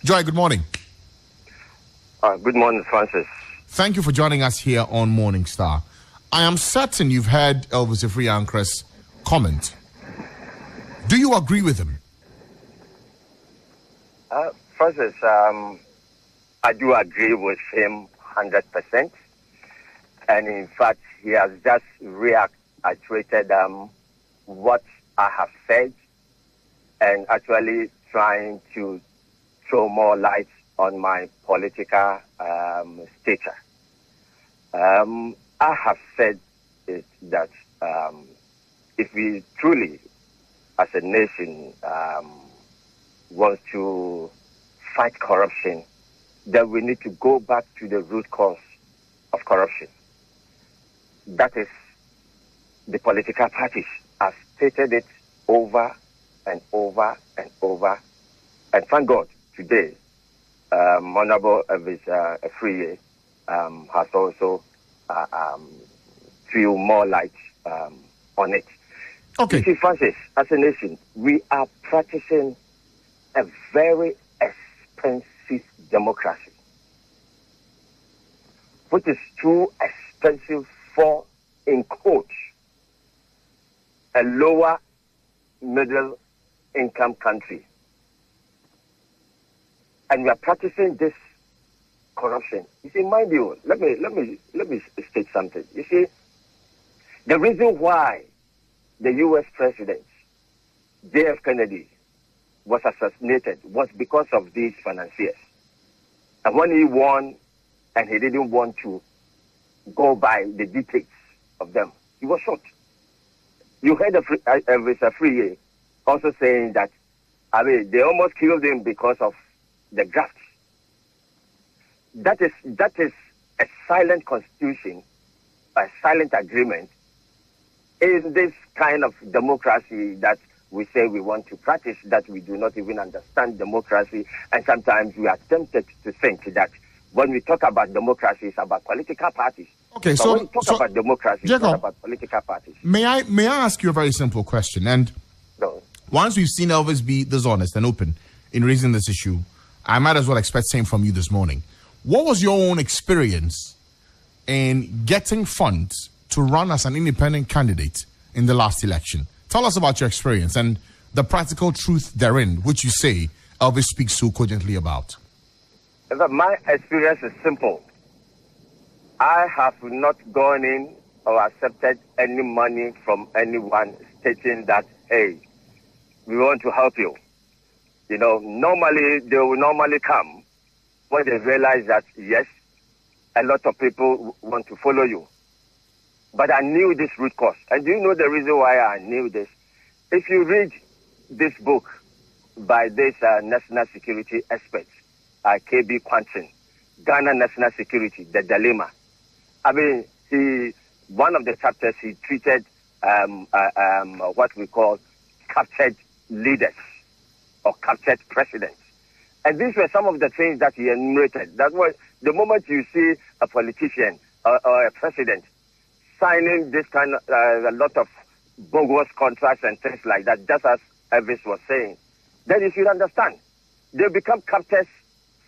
Joy, good morning. Good morning, Francis. Thank you for joining us here on Morning Star. I am certain you've heard Elvis Afriyankrah's comment. Do you agree with him? Francis, I do agree with him 100%. And in fact, he has just reiterated what I have said and actually trying to throw more light on my political stature. I have said that if we truly, as a nation, want to fight corruption, then we need to go back to the root cause of corruption. That is the political parties. I've stated it over and over and over. And thank God, today, Honorable Elvis Afriye has also threw more light on it. Okay. You see, Francis, as a nation, we are practicing a very expensive democracy, which is too expensive for, in quotes, a lower middle income country. And we are practicing this corruption. You see, mind you, let me state something. You see, the reason why the U.S. President J.F. Kennedy was assassinated was because of these financiers. And when he won, and he didn't want to go by the dictates of them, he was shot. You heard Elvis Afriye also saying that, I mean, they almost killed him because of the graft. That is a silent constitution, a silent agreement in this kind of democracy that we say we want to practice, that we do not even understand democracy. And sometimes we are tempted to think that when we talk about democracy, it's about political parties. Okay, but when we talk about democracy, Jacob, it's not about political parties. May I ask you a very simple question? And No. once we've seen Elvis be dishonest and open in raising this issue, I might as well expect same from you this morning. What was your own experience in getting funds to run as an independent candidate in the last election? Tell us about your experience and the practical truth therein, which you say Elvis speaks so cogently about. My experience is simple. I have not gone in or accepted any money from anyone stating that, hey, we want to help you. You know, normally, they will normally come when they realize that, yes, a lot of people want to follow you. But I knew this root cause. And do you know the reason why I knew this? If you read this book by this national security expert, KB Quantin, Ghana National Security, The Dilemma. I mean, one of the chapters, he treated what we call captured leaders or captured presidents. And these were some of the things that he enumerated. That was the moment you see a politician or a president signing this kind of a lot of bogus contracts and things like that, just as Elvis was saying, then you should understand they become captors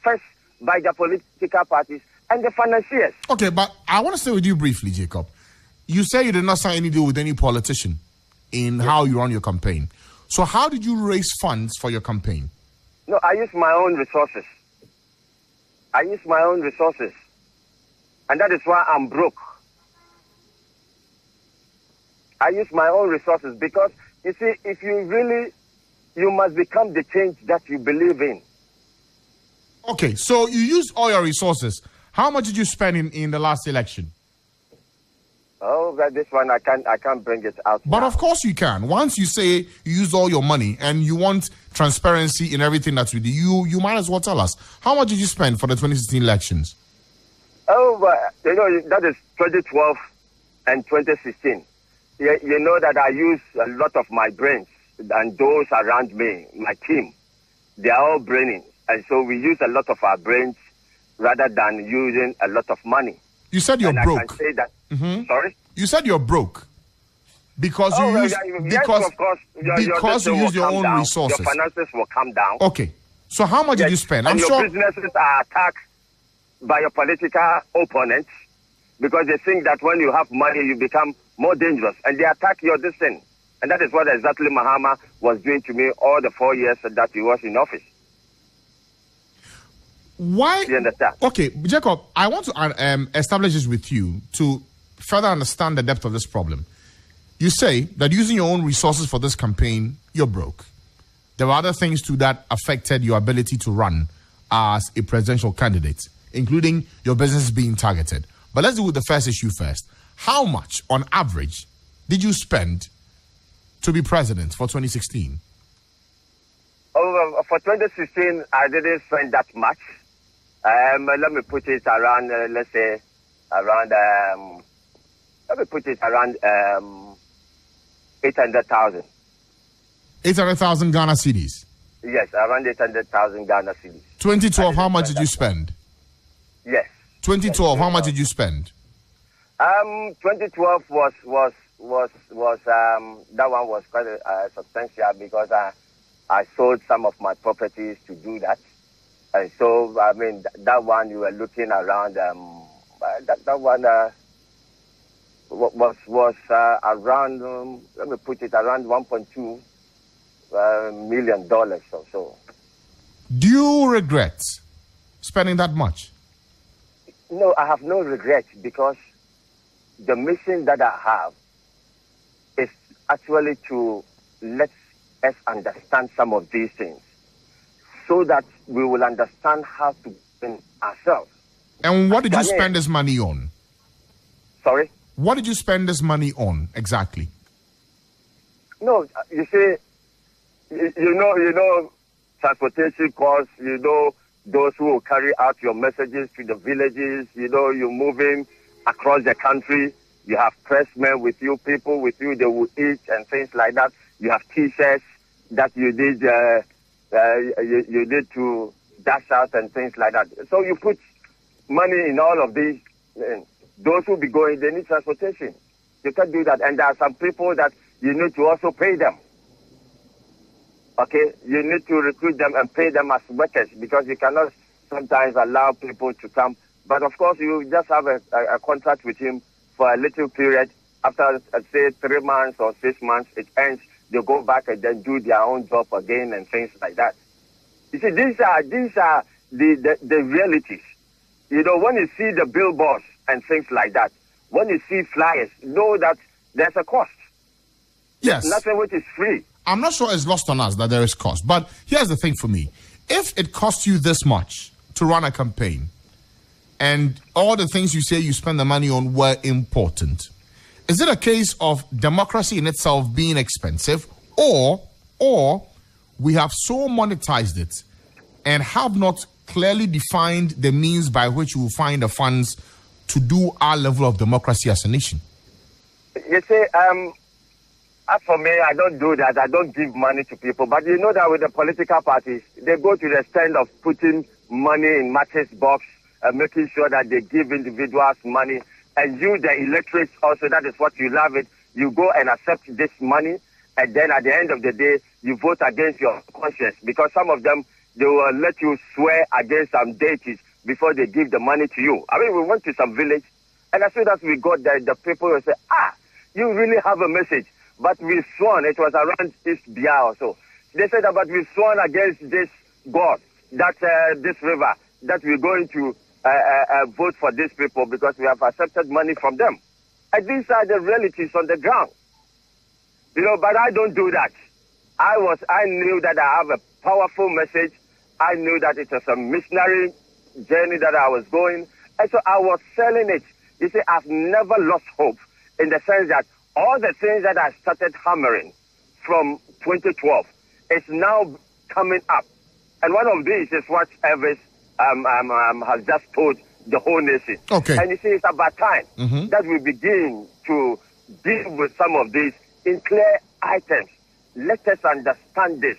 first by the political parties and the financiers. Okay, but I want to stay with you briefly, Jacob. You say you did not sign any deal with any politician in how you run your campaign. So how did you raise funds for your campaign? No, I use my own resources. And that is why I'm broke. I use my own resources because, you see, if you must become the change that you believe in. Okay, so you used all your resources. How much did you spend in the last election? Oh, this one I can't bring it out. But now. of course you can. Once you say you used all your money and you want transparency in everything that's with you, you might as well tell us. How much did you spend for the 2016 elections? Oh, you know, that is 2012 and 2016. You know that I use a lot of my brains and those around me, my team. They are all braining. And so we use a lot of our brains rather than using a lot of money. You said you're broke. I can say that. Mm-hmm. Sorry? You said you're broke because you use yes, of course, because you use your own resources. Your finances will come down. Okay. So how much did you spend? And I'm your sure businesses are attacked by your political opponents because they think that when you have money, you become more dangerous. And they attack your destiny. And that is what exactly Mahama was doing to me all the 4 years that he was in office. Why? You understand? Okay, Jacob, I want to establish this with you to further understand the depth of this problem. You say that using your own resources for this campaign, you're broke. There were other things too that affected your ability to run as a presidential candidate, including your business being targeted. But let's deal with the first issue first. How much, on average, did you spend to be president for 2016? Oh, for 2016, I didn't spend that much. Let me put it around, let's say, around, let me put it around 800,000. 800,000 Ghana cedis? Yes, around 800,000 Ghana cedis. 2012, how much did you spend? Yes. 2012, how much did you spend? 2012 was that one was quite substantial because I sold some of my properties to do that. And so, I mean, that one you were looking around, that one was around, let me put it, around $1.2 million or so. Do you regret spending that much? No, I have no regret because the mission that I have is actually to let us understand some of these things so that we will understand how to win ourselves. And what did you spend this money on? Sorry? What did you spend this money on exactly? No, you see, you know, transportation costs, those who will carry out your messages to the villages, you're moving across the country. You have pressmen with you, people with you, they will eat and things like that. You have T-shirts that you did to dash out and things like that. So you put money in all of these. Those who be going, they need transportation. You can't do that. And there are some people that you need to also pay them. Okay? You need to recruit them and pay them as workers because you cannot sometimes allow people to come. But of course, you just have a contract with him for a little period. After, say, 3 months or 6 months, it ends. They go back and then do their own job again and things like that. You see, these are the realities. When you see the billboards and things like that, when you see flyers, know that there's a cost. Yes. There's nothing which is free. I'm not sure it's lost on us that there is cost. But here's the thing for me. If it costs you this much to run a campaign, and all the things you say you spend the money on were important, is it a case of democracy in itself being expensive, or we have so monetized it and have not clearly defined the means by which we will find the funds to do our level of democracy as a nation? You see, as for me, I don't do that. I don't give money to people. But you know that with the political parties, they go to the extent of putting money in mattress box, making sure that they give individuals money. And you, the electorate, also, that is what you love it. You go and accept this money. And then at the end of the day, you vote against your conscience. Because some of them, they will let you swear against some deities before they give the money to you. I mean, we went to some village. And as soon as we got there, the people will say, you really have a message. But we sworn, it was around East Bia or so. They said, but we sworn against this God, that this river, that we're going to vote for these people because we have accepted money from them. And these are the realities on the ground. But I don't do that. I knew that I have a powerful message. I knew that it was a missionary journey that I was going. And so I was selling it. You see, I've never lost hope in the sense that all the things that I started hammering from 2012 is now coming up. And one of these is what Elvis has just told the whole nation. Okay. And you see, it's about time that we begin to deal with some of these in clear items. Let us understand this.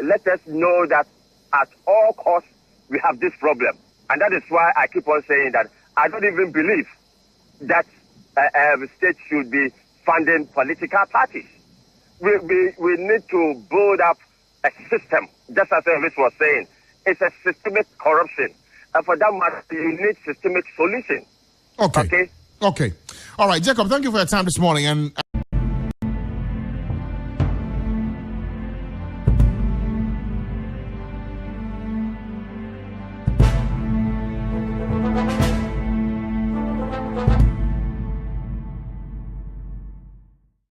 Let us know that at all costs, we have this problem. And that is why I keep on saying that I don't even believe that the state should be funding political parties. We need to build up a system, just as Elvis was saying. It's a systemic corruption. And for that matter, you need systemic solution. Okay. Okay. All right, Jacob, thank you for your time this morning. And